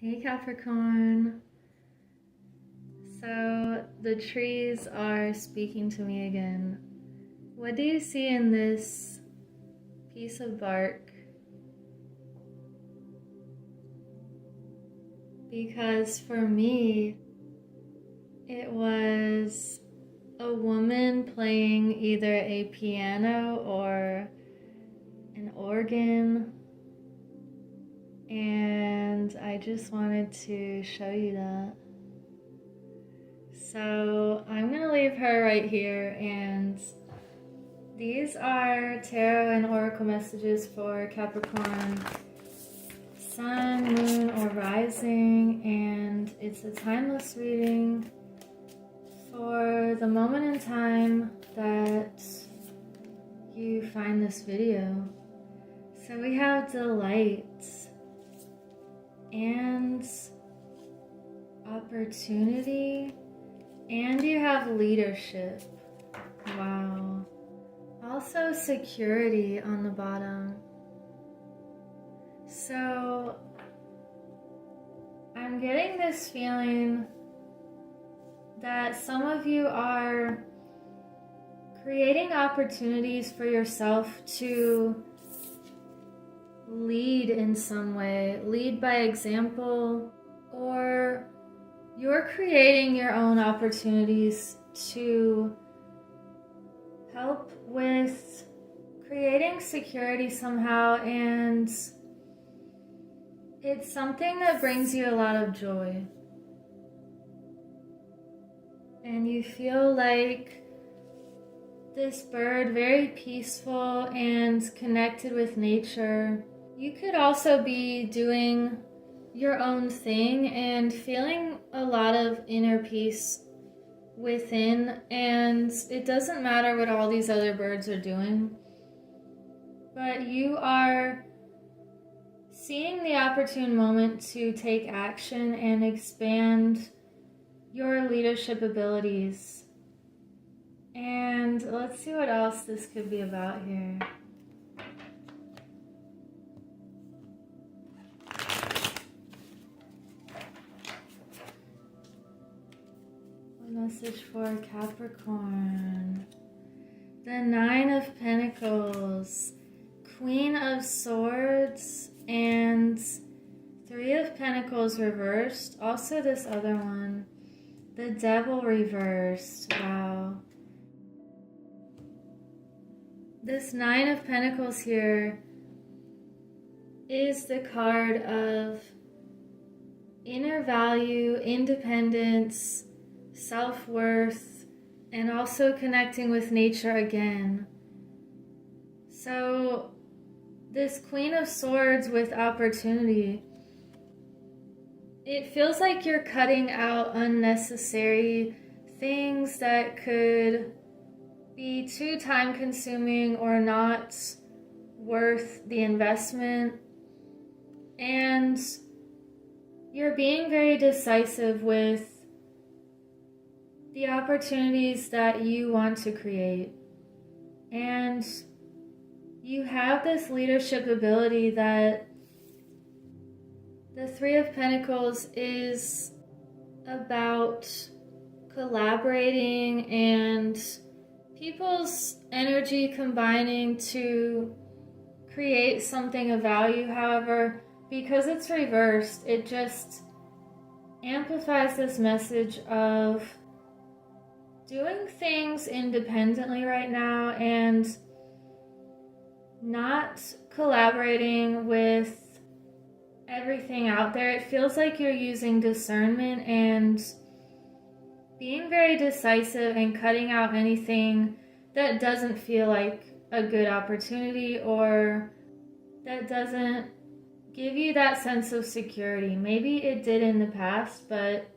Hey Capricorn. So the trees are speaking to me again. What do you see in this piece of bark? Because for me, it was a woman playing either a piano or an organ, and I just wanted to show you that. So I'm gonna leave her right here, and these are tarot and oracle messages for Capricorn, sun, moon, or rising, and it's a timeless reading for the moment in time that you find this video. So we have delight and opportunity, and you have leadership. Wow. Also security on the bottom. So I'm getting this feeling that some of you are creating opportunities for yourself to lead in some way, lead by example, or you're creating your own opportunities to help with creating security somehow, and it's something that brings you a lot of joy. And you feel like this bird, very peaceful and connected with nature. You could also be doing your own thing and feeling a lot of inner peace within, and it doesn't matter what all these other birds are doing, but you are seeing the opportune moment to take action and expand your leadership abilities. And let's see what else this could be about here. Message for Capricorn. The Nine of Pentacles, Queen of Swords, and Three of Pentacles reversed. Also this other one, the Devil reversed. Wow. This Nine of Pentacles here is the card of inner value, independence, self-worth, and also connecting with nature again. So this Queen of Swords with opportunity, it feels like you're cutting out unnecessary things that could be too time consuming or not worth the investment, and you're being very decisive with the opportunities that you want to create. And you have this leadership ability that the Three of Pentacles is about collaborating and people's energy combining to create something of value. However, because it's reversed, it just amplifies this message of doing things independently right now and not collaborating with everything out there. It feels like you're using discernment and being very decisive and cutting out anything that doesn't feel like a good opportunity or that doesn't give you that sense of security. Maybe it did in the past, but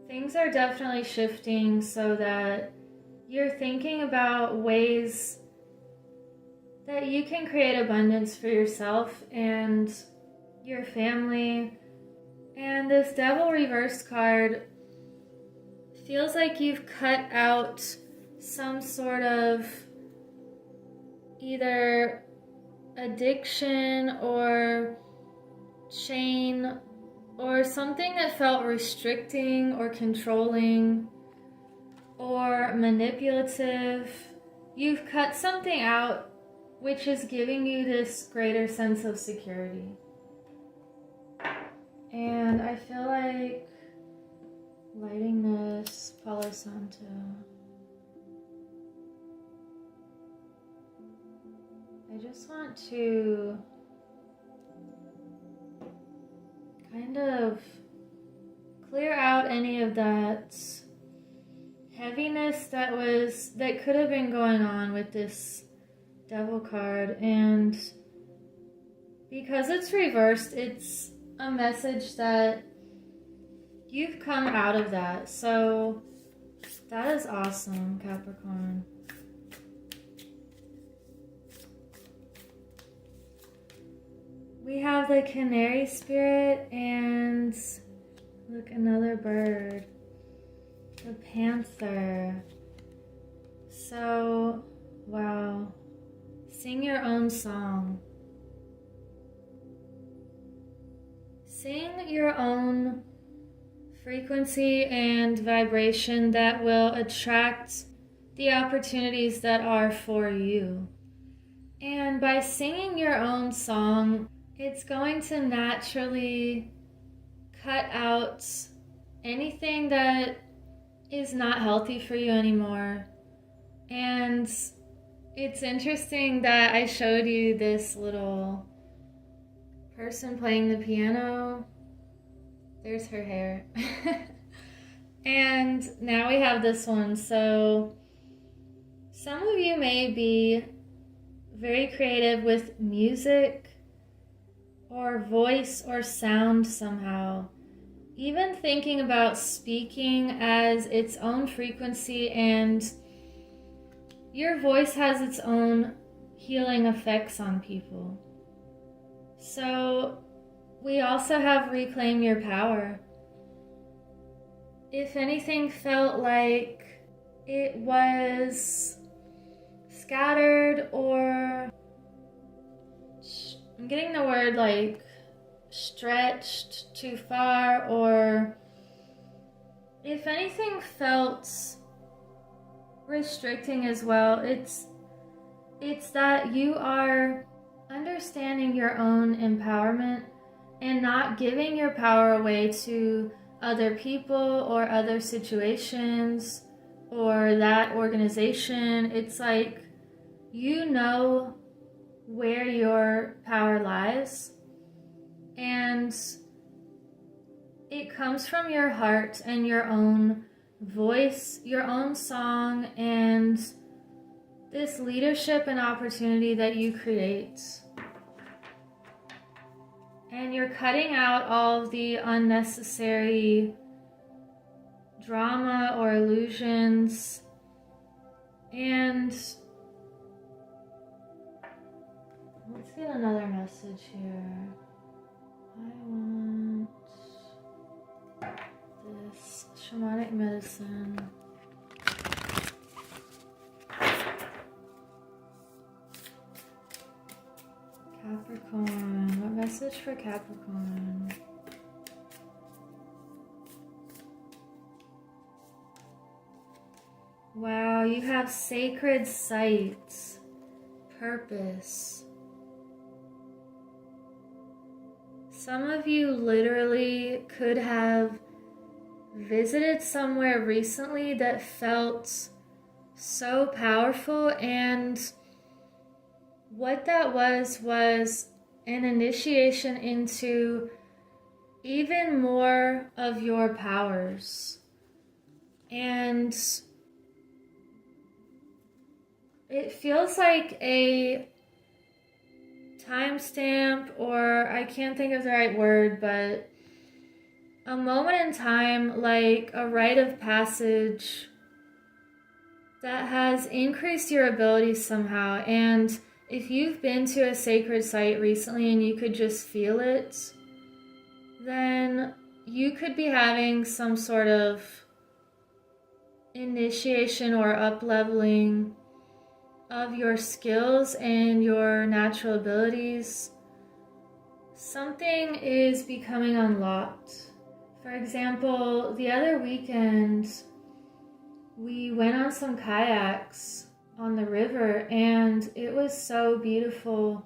things are definitely shifting so that you're thinking about ways that you can create abundance for yourself and your family. And this Devil reverse card feels like you've cut out some sort of either addiction or chain or something that felt restricting or controlling or manipulative. You've cut something out which is giving you this greater sense of security. And I feel like lighting this Palo Santo. I just want to kind of clear out any of that heaviness that could have been going on with this Devil card. And because it's reversed, it's a message that you've come out of that. So that is awesome, Capricorn. We have the canary spirit and look, another bird, the panther. So, wow. Sing your own song. Sing your own frequency and vibration that will attract the opportunities that are for you. And by singing your own song, it's going to naturally cut out anything that is not healthy for you anymore. And it's interesting that I showed you this little person playing the piano. There's her hair. And now we have this one. So some of you may be very creative with music or voice or sound somehow. Even thinking about speaking as its own frequency, and your voice has its own healing effects on people. So we also have reclaim your power. If anything felt like it was scattered, or I'm getting the word like stretched too far, or if anything felt restricting as well, it's that you are understanding your own empowerment and not giving your power away to other people or other situations or that organization. It's like, you know where your power lies, and it comes from your heart and your own voice, your own song, and this leadership and opportunity that you create. And you're cutting out all of the unnecessary drama or illusions. And let's get another message here. I want this shamanic medicine. Capricorn. What message for Capricorn? Wow, you have sacred sight, purpose. Some of you literally could have visited somewhere recently that felt so powerful, and what that was an initiation into even more of your powers. And it feels like a timestamp, or I can't think of the right word, but a moment in time, like a rite of passage that has increased your abilities somehow. And if you've been to a sacred site recently and you could just feel it, then you could be having some sort of initiation or up-leveling of your skills and your natural abilities. something is becoming unlocked. For example, the other weekend, we went on some kayaks on the river and it was so beautiful.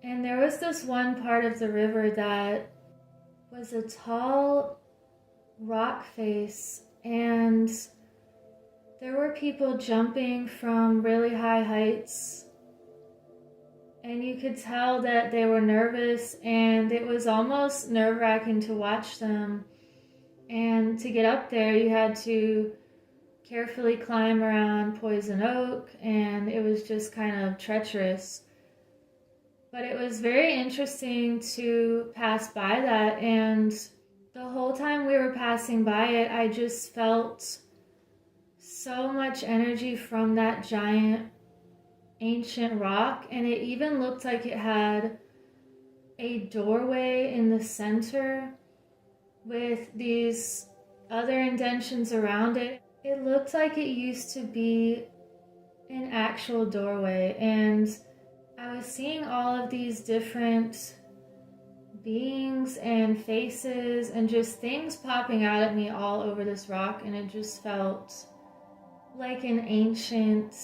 And there was this one part of the river that was a tall rock face, and there were people jumping from really high heights, and you could tell that they were nervous, and it was almost nerve-wracking to watch them. And to get up there, you had to carefully climb around poison oak, and it was just kind of treacherous. But it was very interesting to pass by that, and the whole time we were passing by it, I just felt so much energy from that giant ancient rock, and it even looked like it had a doorway in the center with these other indentions around it. It looked like it used to be an actual doorway, and I was seeing all of these different beings and faces and just things popping out at me all over this rock, and it just felt like an ancient,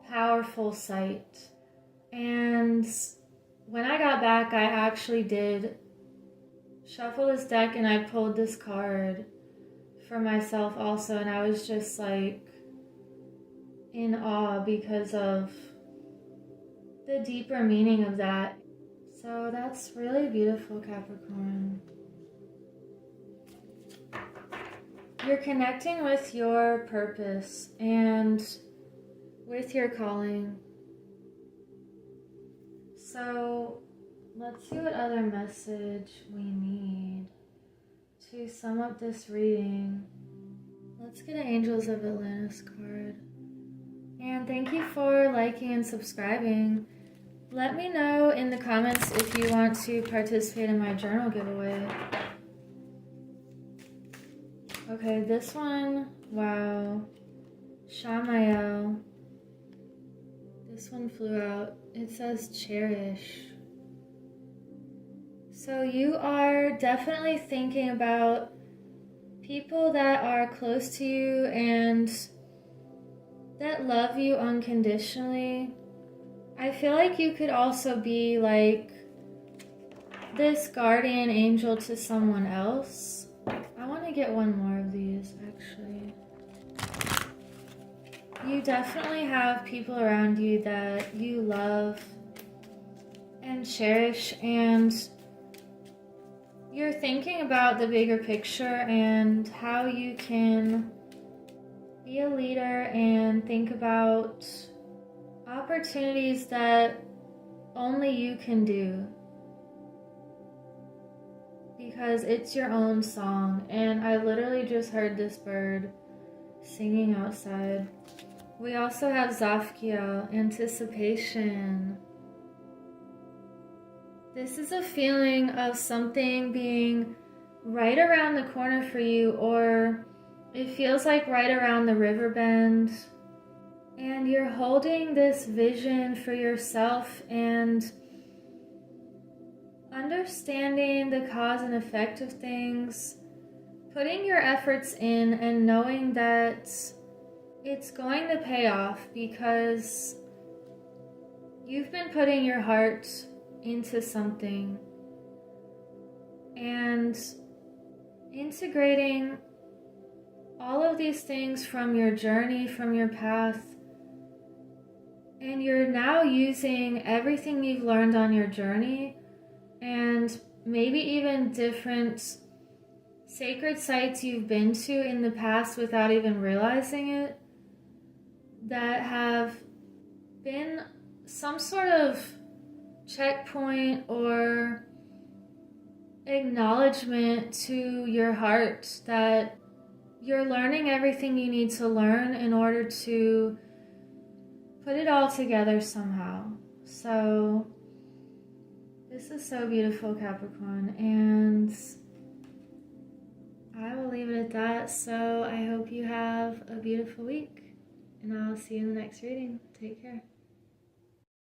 powerful sight. And when I got back, I actually did shuffle this deck and I pulled this card for myself also, and I was just like in awe because of the deeper meaning of that. So that's really beautiful, Capricorn. You're connecting with your purpose and with your calling. So let's see what other message we need to sum up this reading. Let's get an Angels of Atlantis card. And thank you for liking and subscribing. Let me know in the comments if you want to participate in my journal giveaway. Okay, this one, wow. Shamael. This one flew out. It says cherish. So you are definitely thinking about people that are close to you and that love you unconditionally. I feel like you could also be like this guardian angel to someone else. I want to get one more of these, actually. You definitely have people around you that you love and cherish, and you're thinking about the bigger picture and how you can be a leader and think about opportunities that only you can do, because it's your own song. And I literally just heard this bird singing outside. We also have Zafkiel, anticipation. This is a feeling of something being right around the corner for you, or it feels like right around the river bend. And you're holding this vision for yourself and understanding the cause and effect of things, putting your efforts in and knowing that it's going to pay off because you've been putting your heart into something and integrating all of these things from your journey, from your path. And you're now using everything you've learned on your journey and maybe even different sacred sites you've been to in the past without even realizing it, that have been some sort of checkpoint or acknowledgement to your heart that you're learning everything you need to learn in order to put it all together somehow. So this is so beautiful, Capricorn, and I will leave it at that. So I hope you have a beautiful week, and I'll see you in the next reading. Take care.